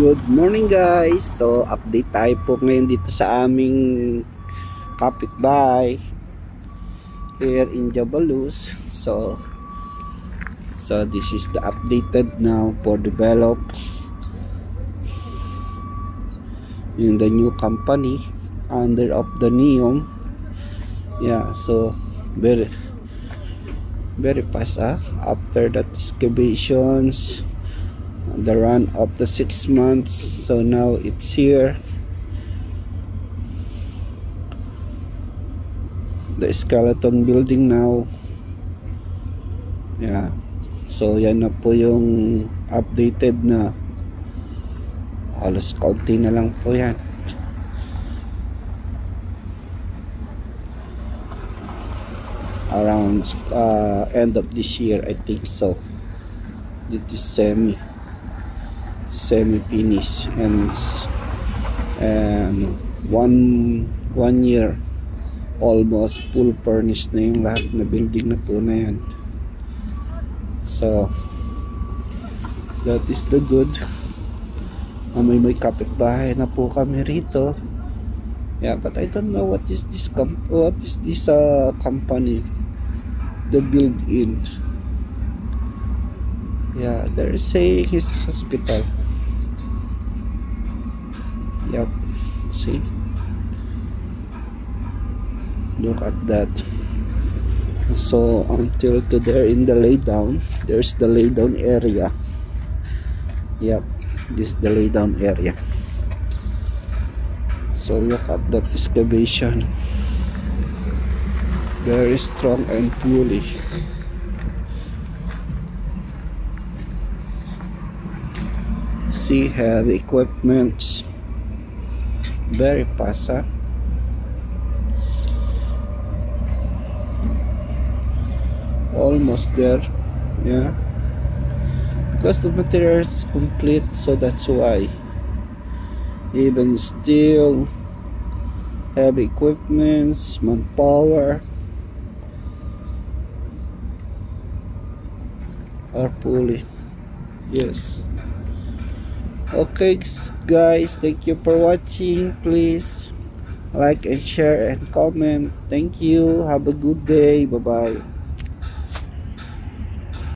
Good morning guys. So update tayo po ngayon dito sa aming kapitbahay here in Jabalus. So this is the updated now for develop in the new company under of the NEOM. Yeah, so very fast after that excavations, the run of the 6 months. So now it's here, the skeleton building now. Yeah, so yan na po yung updated na, halos kaunti na lang po yan. Around end of this year, I think so. It is semi finish, and one year almost full furnished na yung lahat na building na po na yan. So that is the good. May kapitbahay na po kami rito. Yeah, but I don't know what is this company the build-in. Yeah, they're saying it's hospital. Yep, see, look at that. So until to there in the laydown, there's the laydown area. Yep, this is the laydown area. So look at that excavation, very strong and fully. See, heavy equipments, very fast. Almost there. Yeah, because the material is complete, so that's why. Even still, heavy equipments, manpower are fully. Yes. Okay guys, thank you for watching. Please like and share and comment. Thank you. Have a good day. Bye bye.